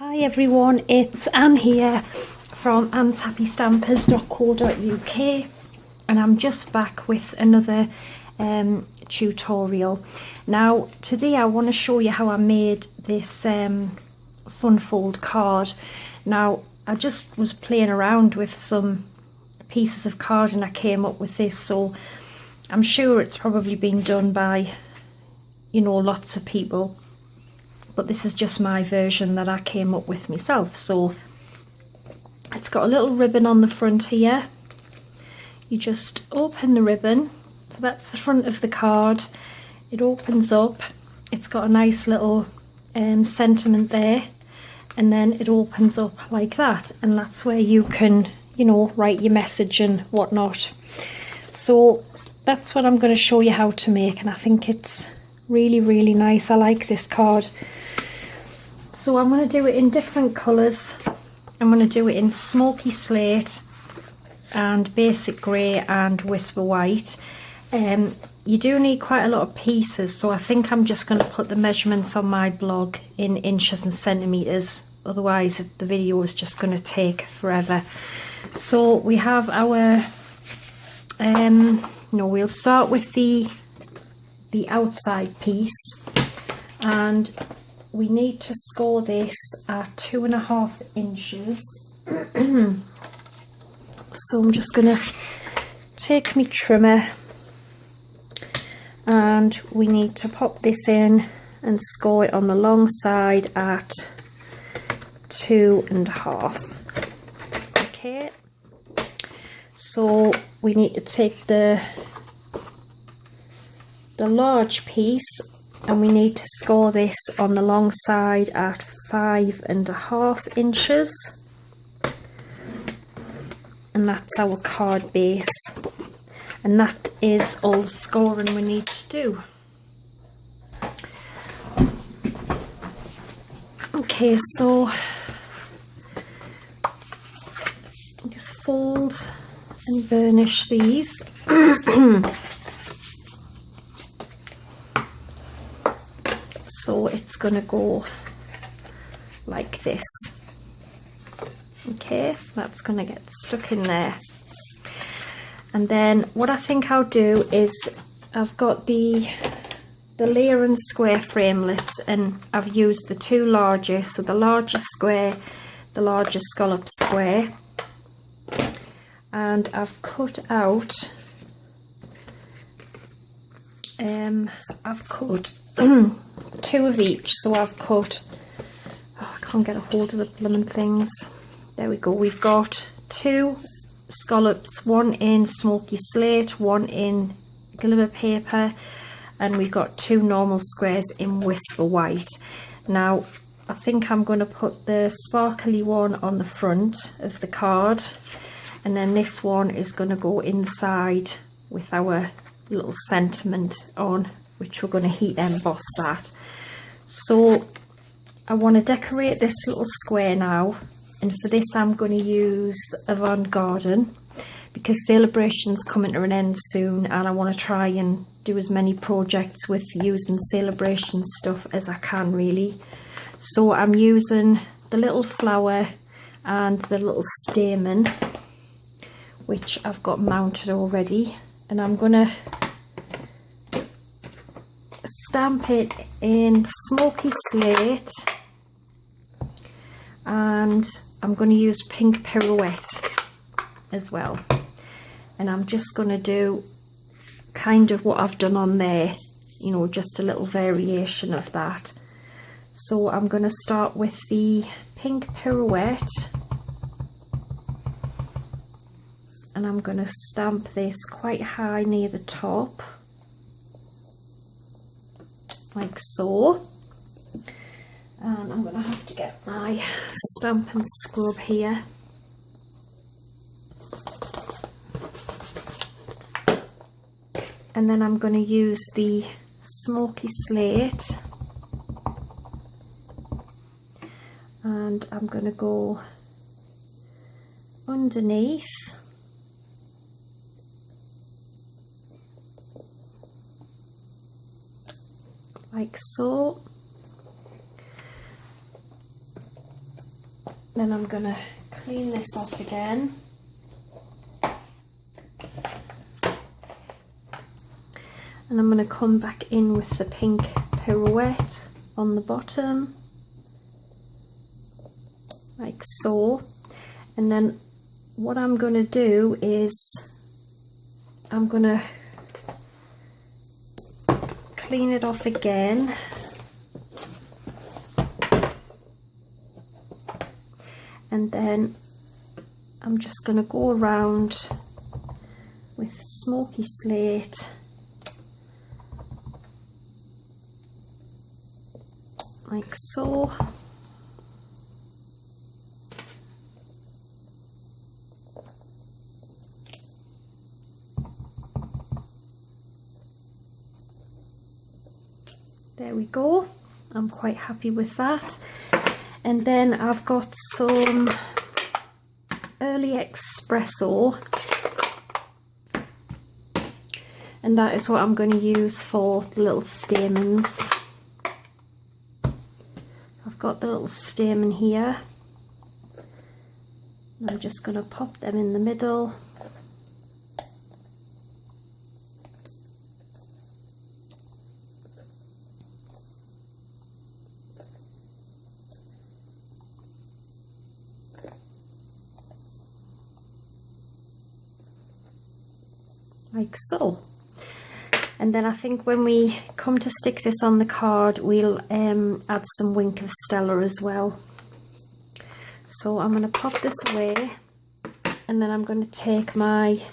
Hi everyone, it's Anne here from anneshappystampers.co.uk and I'm just back with another tutorial. Now today I want to show you how I made this fun fold card. Now I just was playing around with some pieces of card and I came up with this, so I'm sure it's probably been done by, you know, lots of people. But this is just my version that I came up with myself. So it's got a little ribbon on the front here. You just open the ribbon. So that's the front of the card. It opens up. It's got a nice little sentiment there. And then it opens up like that. And that's where you can, you know, write your message and whatnot. So that's what I'm going to show you how to make. And I think it's really nice. I like this card. So I'm going to do it in different colours. I'm going to do it in smoky slate and basic grey and whisper white. You do need quite a lot of pieces, so I think I'm just going to put the measurements on my blog in inches and centimetres, otherwise the video is just going to take forever. So we have our we'll start with the outside piece, and we need to score this at 2.5 inches. So I'm just going to take my trimmer and we need to pop this in and score it on the long side at 2.5. Okay, so we need to take the large piece and we need to score this on the long side at 5.5 inches, and that's our card base, and that is all the scoring we need to do. Okay, so just fold and burnish these. So it's going to go like this. Okay, that's going to get stuck in there. And then what I think I'll do is I've got the layer and square framelits, and I've used the two largest, so the largest square, the largest scallop square, and I've cut out I've cut two of each. So I've cut, I can't get a hold of the blooming things. There we go. We've got two scallops, one in smoky slate, one in glimmer paper, and we've got two normal squares in whisper white. Now I think I'm going to put the sparkly one on the front of the card, and then this one is going to go inside with our little sentiment on, which we're going to heat emboss that. So I want to decorate this little square now, and for this I'm going to use Avant-Garden because Celebration's coming to an end soon, and I want to try and do as many projects with using Celebration stuff as I can really. So I'm using the little flower and the little stamen, which I've got mounted already, and I'm going to stamp it in smoky slate, and I'm going to use pink pirouette as well, and I'm just going to do kind of what I've done on there, you know, just a little variation of that. So I'm going to start with the pink pirouette, and I'm going to stamp this quite high near the top, like so. And I'm going to have to get my stamp and scrub here. And then I'm going to use the smoky slate, and I'm going to go underneath like so. Then I'm going to clean this off again. And I'm going to come back in with the pink pirouette on the bottom, like so. And then what I'm going to do is I'm going to clean it off again. And then I'm just going to go around with smoky slate like so. There we go. I'm quite happy with that. And then I've got some early espresso, and that is what I'm going to use for the little stamens. I've got the little stamen here. I'm just going to pop them in the middle. Like so. And then I think when we come to stick this on the card, we'll add some Wink of Stella as well. So I'm going to pop this away, and then I'm going to take my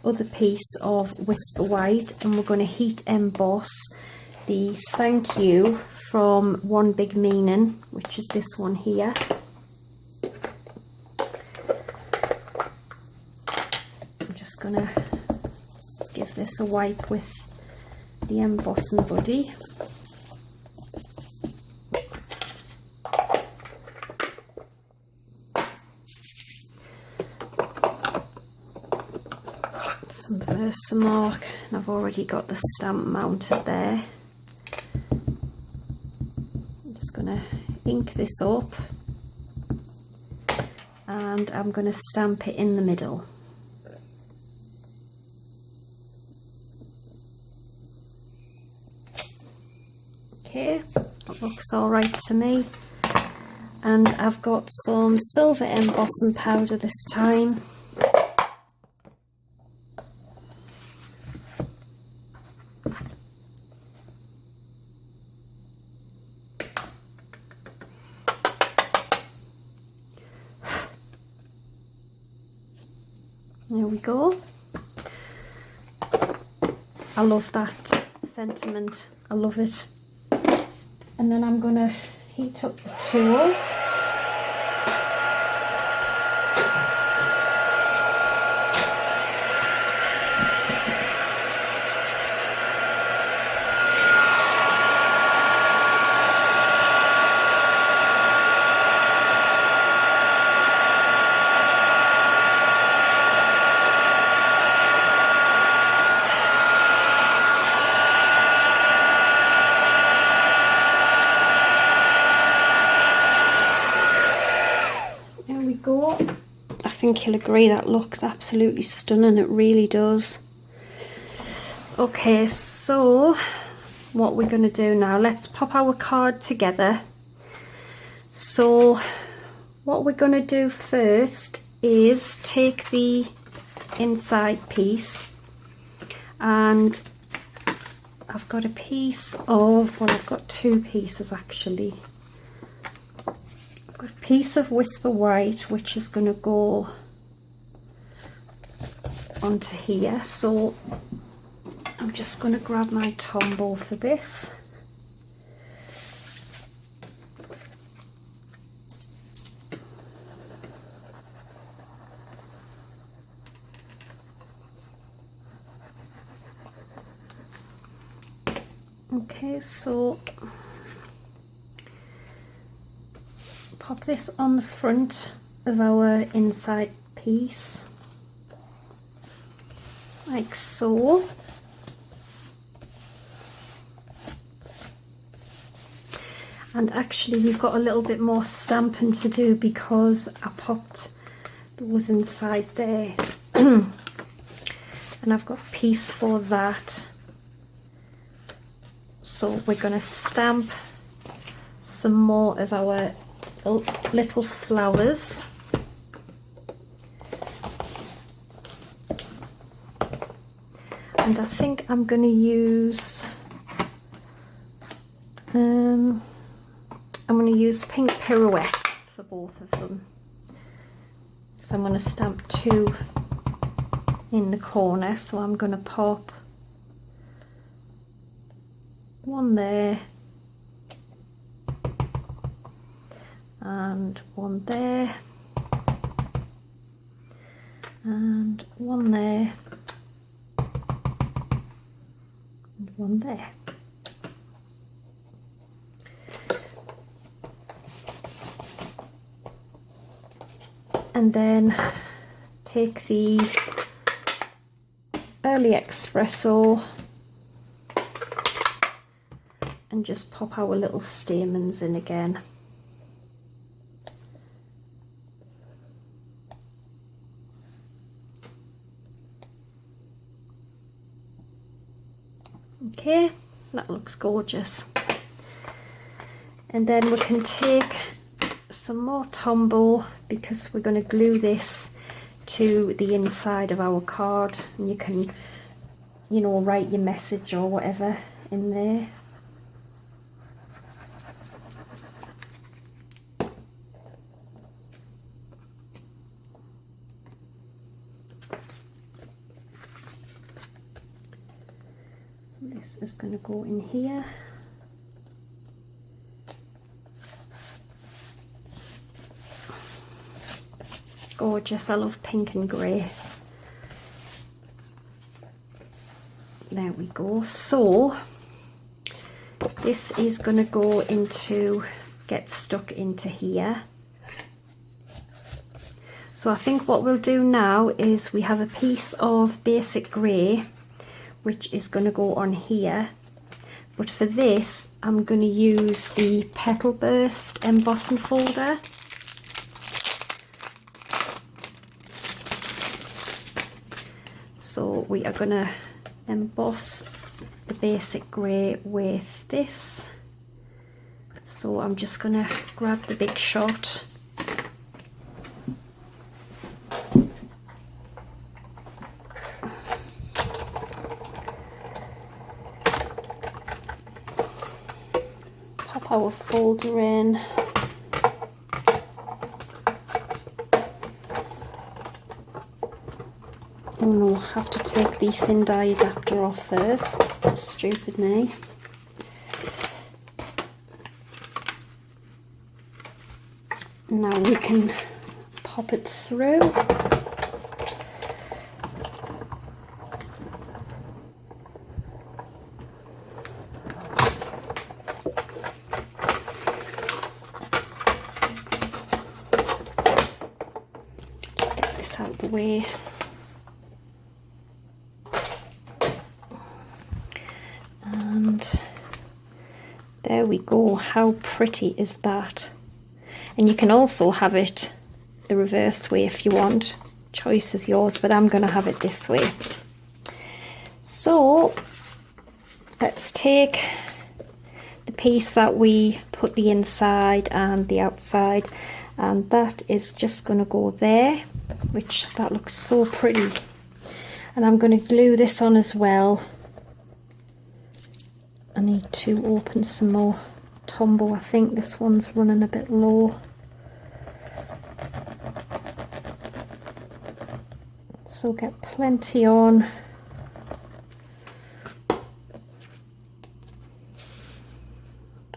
other piece of Whisper White, and we're going to heat emboss the thank you from One Big Meaning, which is this one here. Going to give this a wipe with the embossing buddy. Some Versamark, and I've already got the stamp mounted there. I'm just going to ink this up, and I'm going to stamp it in the middle. Okay, that looks all right to me. And I've got some silver embossing powder this time. There we go. I love that sentiment. I love it. And then I'm going to heat up the tool. Go. I think you'll agree that looks absolutely stunning. It really does. Okay, so what we're going to do now, let's pop our card together. So what we're going to do first is take the inside piece, and I've got a piece of, well, I've got two pieces actually. Got a piece of Whisper White which is going to go onto here, so I'm just going to grab my Tombow for this. Okay, so pop this on the front of our inside piece, like so. And actually we've got a little bit more stamping to do because I popped those inside there. And I've got a piece for that. So we're going to stamp some more of our little flowers. And I think I'm going to use I'm going to use Pink Pirouette for both of them. So I'm going to stamp 2 in the corner. So I'm going to pop 1 there and 1 there and 1 there and 1 there. And then take the early espresso and just pop our little stamens in again. Okay, that looks gorgeous. And then we can take some more Tombow because we're going to glue this to the inside of our card, and you can, you know, write your message or whatever in there. So this is going to go in here. Gorgeous, I love pink and grey. There we go. So this is going to go into, get stuck into here. So I think what we'll do now is we have a piece of basic grey which is going to go on here, but for this I'm going to use the Petal Burst embossing folder. So we are going to emboss the basic grey with this. So I'm just going to grab the big shot. Pop our folder in. Oh no, I have to take the thin die adapter off first. Stupid me. Now we can pop it through. Just get this out of the way. There we go. How pretty is that? And you can also have it the reverse way if you want. Choice is yours, but I'm going to have it this way. So let's take the piece that we put the inside and the outside, and that is just going to go there, which that looks so pretty. And I'm going to glue this on as well. I need to open some more Tombow. I think this one's running a bit low. So get plenty on.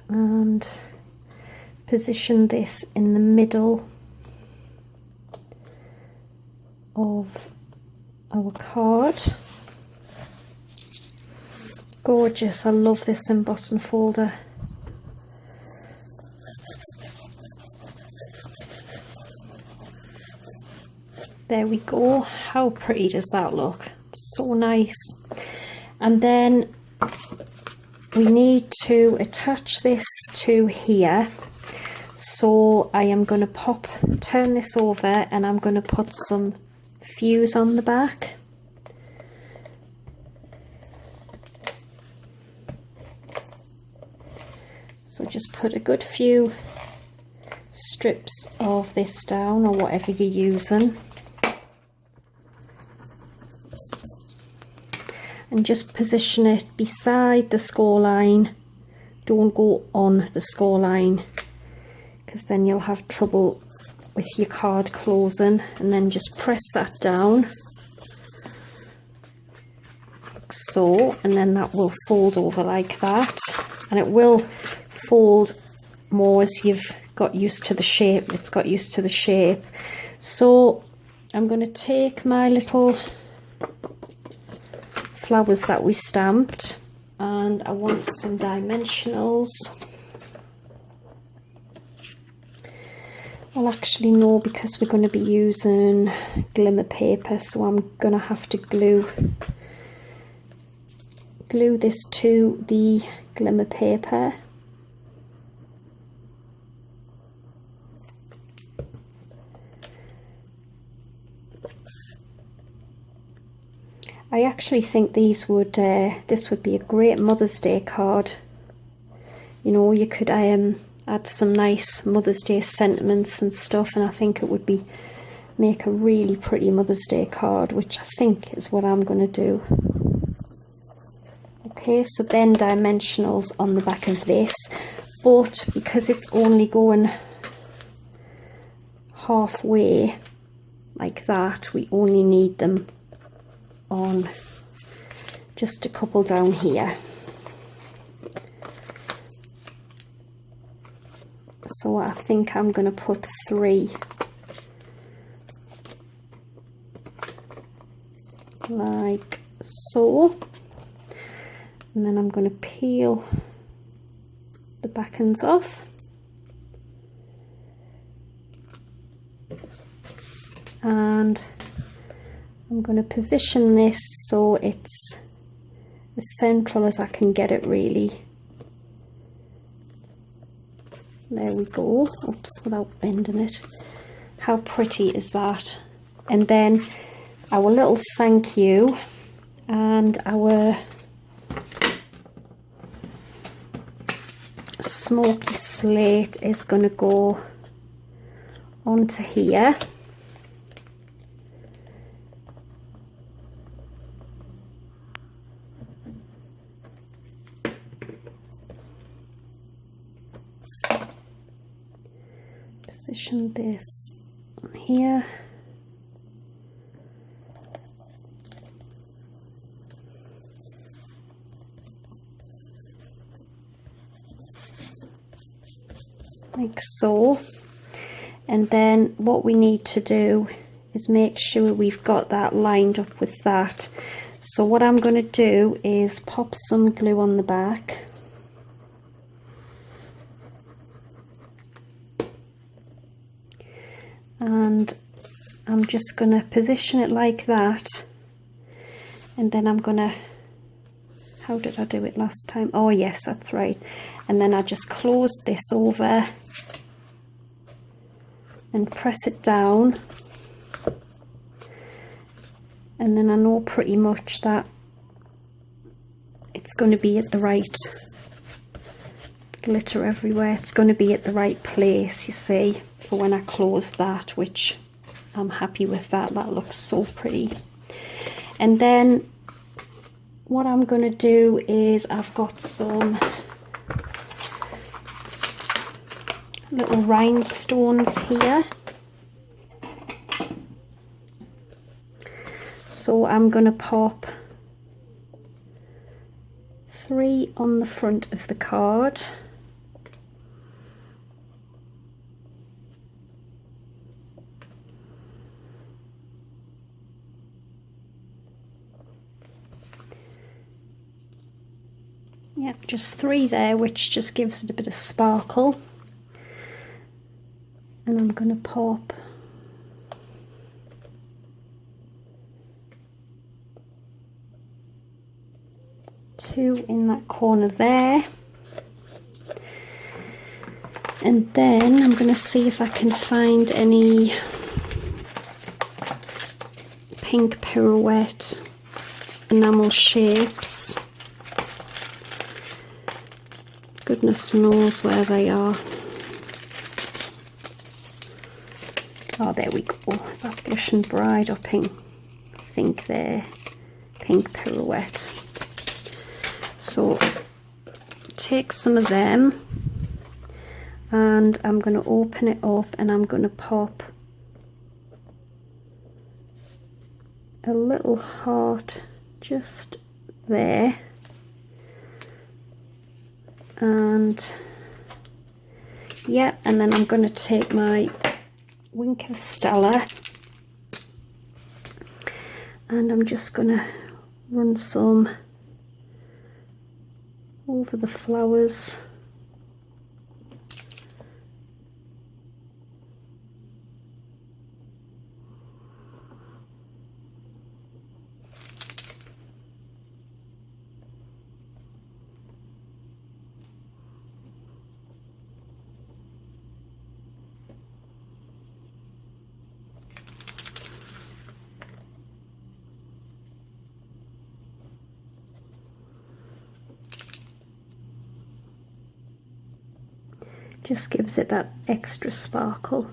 And position this in the middle of our card. Gorgeous, I love this embossing folder. There we go. How pretty does that look? So nice. And then we need to attach this to here. So I am going to turn this over, and I'm going to put some fuse on the back. So just put a good few strips of this down, or whatever you're using, and just position it beside the score line. Don't go on the score line, because then you'll have trouble with your card closing. And then just press that down like so, and then that will fold over like that, and it will fold more as you've got used to the shape. It's got used to the shape. So I'm going to take my little flowers that we stamped, and I want some dimensionals. Well, actually no, because we're going to be using glimmer paper, so I'm going to have to glue this to the glimmer paper. I actually think this would be a great Mother's Day card. You know, you could add some nice Mother's Day sentiments and stuff, and I think it would make a really pretty Mother's Day card, which I think is what I'm going to do. Okay, so then dimensionals on the back of this, but because it's only going halfway like that, we only need them on just a couple down here. So I think I'm going to put 3 like so, and then I'm going to peel the back ends off, and I'm going to position this so it's as central as I can get it, really. There we go. Oops, without bending it. How pretty is that? And then our little thank you and our smoky slate is going to go onto here. Position this on here. Like so. And then what we need to do is make sure we've got that lined up with that. So what I'm going to do is pop some glue on the back. And I'm just going to position it like that, and then I'm going to, how did I do it last time? Oh yes, that's right. And then I just close this over and press it down, and then I know pretty much that it's going to be at the right, glitter everywhere, it's going to be at the right place, you see, for when I close that, which I'm happy with that. That looks so pretty. And then what I'm going to do is I've got some little rhinestones here. So I'm going to pop 3 on the front of the card. Yep, just 3 there, which just gives it a bit of sparkle. And I'm going to pop 2 in that corner there. And then I'm going to see if I can find any pink pirouette enamel shapes. Goodness knows where they are. Oh, there we go. Is that blush and bride or pink? I think they're pink pirouette. So take some of them, and I'm going to open it up and I'm going to pop a little heart just there, and yeah, and then I'm going to take my Wink of Stella and I'm just going to run some over the flowers. Just gives it that extra sparkle.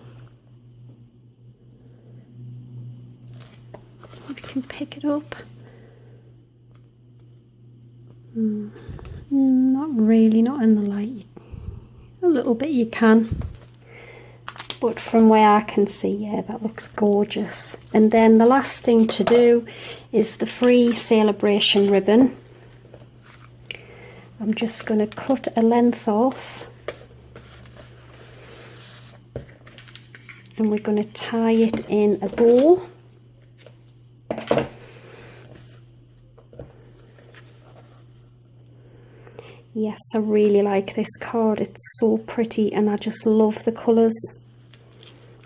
You can pick it up. Not really, not in the light. A little bit you can. But from where I can see, yeah, that looks gorgeous. And then the last thing to do is the free celebration ribbon. I'm just going to cut a length off. And we're going to tie it in a bow. Yes, I really like this card. It's so pretty and I just love the colours.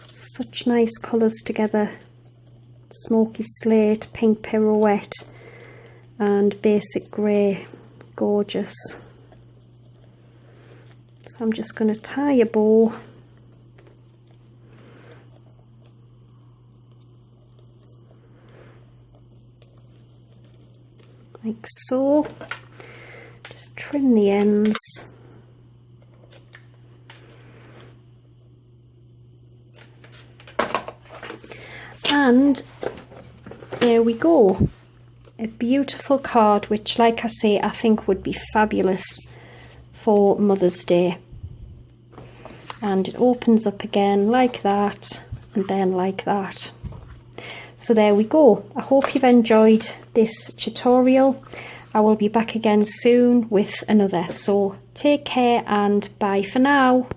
Such nice colours together. Smoky slate, pink pirouette and basic grey. Gorgeous. So I'm just going to tie a bow. Like so. Just trim the ends. And there we go. A beautiful card, which, like I say, I think would be fabulous for Mother's Day. And it opens up again like that, and then like that. So there we go. I hope you've enjoyed this tutorial. I will be back again soon with another. So take care and bye for now.